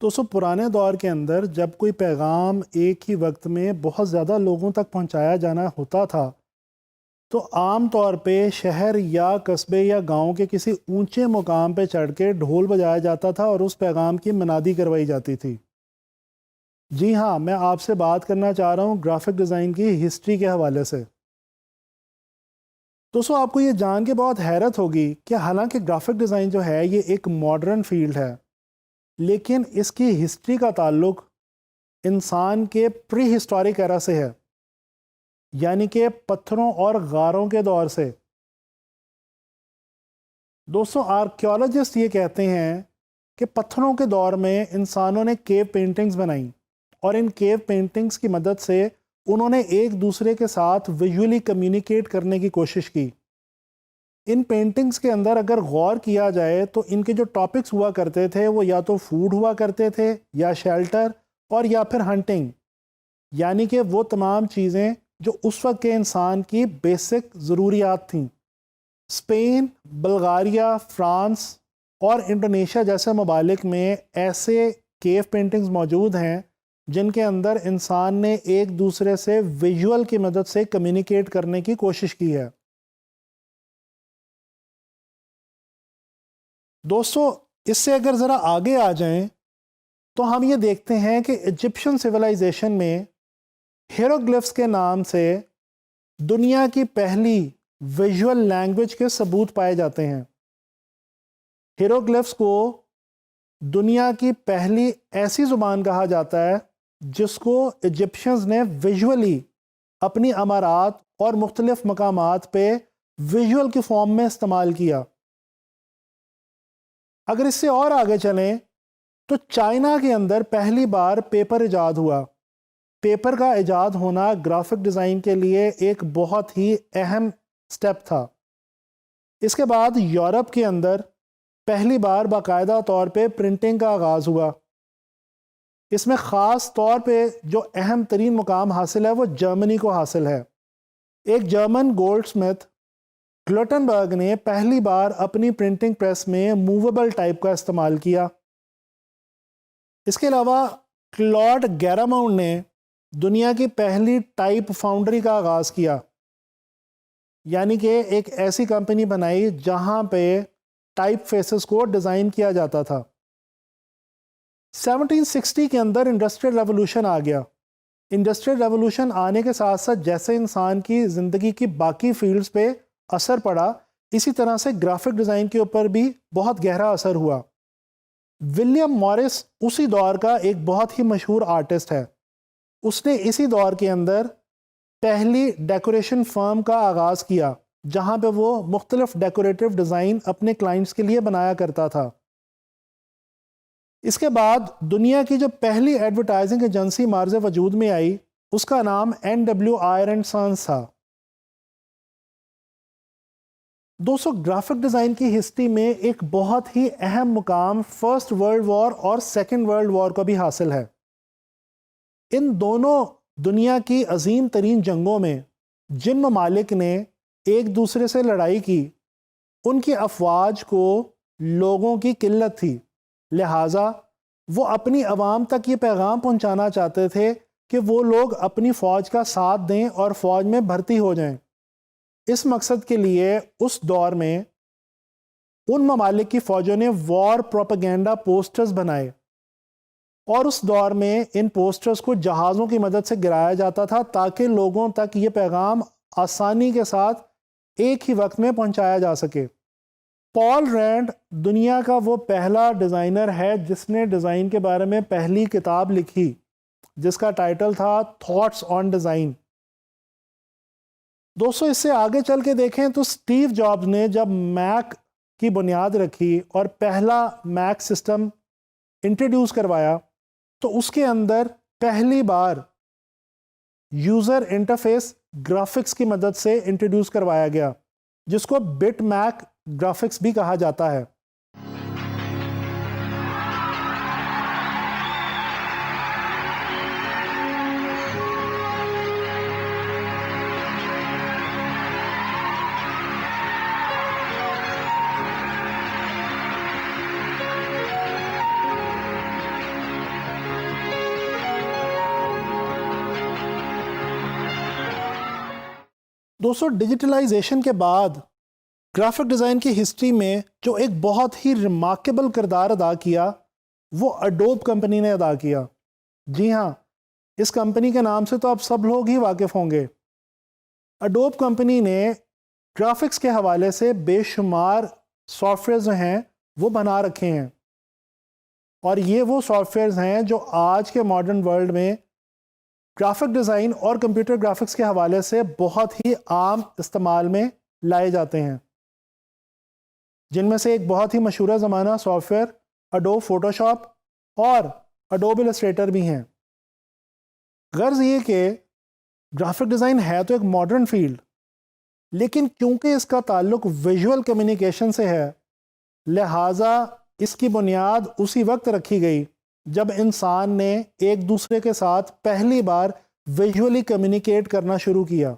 दोस्तों पुराने दौर के अंदर जब कोई पैगाम एक ही वक्त में बहुत ज़्यादा लोगों तक पहुंचाया जाना होता था तो आम तौर पे शहर या कस्बे या गांव के किसी ऊंचे मुकाम पे चढ़ के ढोल बजाया जाता था और उस पैगाम की मनादी करवाई जाती थी। जी हाँ, मैं आपसे बात करना चाह रहा हूँ ग्राफिक डिज़ाइन की हिस्ट्री के हवाले से। दोस्तों आपको ये जान के बहुत हैरत होगी कि हालांकि ग्राफिक डिज़ाइन जो है ये एक मॉडर्न फील्ड है, लेकिन इसकी हिस्ट्री का ताल्लुक इंसान के प्री हिस्टोरिक एरा से है, यानी कि पत्थरों और गारों के दौर से। दोस्तों आर्कियोलॉजिस्ट ये कहते हैं कि पत्थरों के दौर में इंसानों ने केव पेंटिंग्स बनाई और इन केव पेंटिंग्स की मदद से उन्होंने एक दूसरे के साथ विजुअली कम्युनिकेट करने की कोशिश की। इन पेंटिंग्स के अंदर अगर गौर किया जाए तो इनके जो टॉपिक्स हुआ करते थे वो या तो फूड हुआ करते थे या शेल्टर और या फिर हंटिंग, यानी कि वो तमाम चीज़ें जो उस वक्त के इंसान की बेसिक ज़रूरियात थीं। स्पेन, बल्गारिया, फ्रांस और इंडोनेशिया जैसे ममालिक में ऐसे केव पेंटिंग्स मौजूद हैं जिनके अंदर इंसान ने एक दूसरे से विजुअल की मदद से कम्युनिकेट करने की कोशिश की है। दोस्तों इससे अगर ज़रा आगे आ जाएं तो हम ये देखते हैं कि इजिप्शियन सिविलाइजेशन में हिरोग्लिफ्स के नाम से दुनिया की पहली विजुअल लैंग्वेज के सबूत पाए जाते हैं। हिरोग्लिफ्स को दुनिया की पहली ऐसी ज़ुबान कहा जाता है जिसको इजिप्शियंस ने विजुअली अपनी अमारात और मुख्तलिफ मकामात पे विजुअल की फॉर्म में इस्तेमाल किया। अगर इससे और आगे चलें तो चाइना के अंदर पहली बार पेपर इजाद हुआ। पेपर का इजाद होना ग्राफिक डिज़ाइन के लिए एक बहुत ही अहम स्टेप था। इसके बाद यूरोप के अंदर पहली बार बाकायदा तौर पे प्रिंटिंग का आगाज़ हुआ। इसमें ख़ास तौर पे जो अहम तरीन मुकाम हासिल है वो जर्मनी को हासिल है। एक जर्मन गोल्डस्मिथ ग्लटनबर्ग ने पहली बार अपनी प्रिंटिंग प्रेस में मूवेबल टाइप का इस्तेमाल किया। इसके अलावा क्लॉड गैरामाउंट ने दुनिया की पहली टाइप फाउंड्री का आगाज़ किया, यानी कि एक ऐसी कंपनी बनाई जहां पे टाइप फेसेस को डिज़ाइन किया जाता था। 1760 के अंदर इंडस्ट्रियल रेवोल्यूशन आ गया। इंडस्ट्रियल रेवोल्यूशन आने के साथ साथ जैसे इंसान की ज़िंदगी की बाकी फील्ड्स पे असर पड़ा, इसी तरह से ग्राफिक डिज़ाइन के ऊपर भी बहुत गहरा असर हुआ। विलियम मॉरिस उसी दौर का एक बहुत ही मशहूर आर्टिस्ट है। उसने इसी दौर के अंदर पहली डेकोरेशन फर्म का आगाज़ किया जहां पे वो मुख्तलिफ डेकोरेटिव डिज़ाइन अपने क्लाइंट्स के लिए बनाया करता था। इसके बाद दुनिया की जो पहली एडवर्टाइजिंग एजेंसी मार्ज़ वजूद में आई उसका नाम NW आयर एंड सन्स था। दोस्तों ग्राफिक डिज़ाइन की हिस्ट्री में एक बहुत ही अहम मुकाम फर्स्ट वर्ल्ड वॉर और सेकेंड वर्ल्ड वॉर को भी हासिल है। इन दोनों दुनिया की अजीम तरीन जंगों में जिन ममालिक ने एक दूसरे से लड़ाई की उनकी अफवाज को लोगों की किल्लत थी, लिहाजा वो अपनी आवाम तक ये पैगाम पहुंचाना चाहते थे कि वो लोग अपनी फ़ौज का साथ दें और फ़ौज में भर्ती हो जाएं। इस मकसद के लिए उस दौर में उन ममालिक की फ़ौजों ने वॉर प्रोपेगेंडा पोस्टर्स बनाए और उस दौर में इन पोस्टर्स को जहाज़ों की मदद से गिराया जाता था ताकि लोगों तक ये पैगाम आसानी के साथ एक ही वक्त में पहुंचाया जा सके। पॉल रैंड दुनिया का वो पहला डिज़ाइनर है जिसने डिज़ाइन के बारे में पहली किताब लिखी जिसका टाइटल था थॉट्स ऑन डिज़ाइन। दोस्तों इससे आगे चल के देखें तो स्टीव जॉब्स ने जब मैक की बुनियाद रखी और पहला मैक सिस्टम इंट्रोड्यूस करवाया तो उसके अंदर पहली बार यूज़र इंटरफेस ग्राफिक्स की मदद से इंट्रोड्यूस करवाया गया जिसको बिट मैक ग्राफिक्स भी कहा जाता है। दोस्तों, डिजिटलाइजेशन के बाद ग्राफिक डिज़ाइन की हिस्ट्री में जो एक बहुत ही रिमार्केबल किरदार अदा किया वो अडोब कंपनी ने अदा किया। जी हाँ, इस कंपनी के नाम से तो आप सब लोग ही वाकिफ़ होंगे। अडोब कंपनी ने ग्राफिक्स के हवाले से बेशुमार सॉफ्टवेयर जो हैं वो बना रखे हैं, और ये वो सॉफ्टवेयर्स हैं जो आज के मॉडर्न वर्ल्ड में ग्राफिक डिज़ाइन और कंप्यूटर ग्राफिक्स के हवाले से बहुत ही आम इस्तेमाल में लाए जाते हैं, जिनमें से एक बहुत ही मशहूर ज़माना सॉफ्टवेयर अडोब फोटोशॉप और अडोब इलस्ट्रेटर भी हैं। गर्ज़ ये कि ग्राफिक डिज़ाइन है तो एक मॉडर्न फील्ड, लेकिन क्योंकि इसका ताल्लुक विजुअल कम्युनिकेशन से है, लिहाजा इसकी बुनियाद उसी वक्त रखी गई जब इंसान ने एक दूसरे के साथ पहली बार विजुअली कम्युनिकेट करना शुरू किया।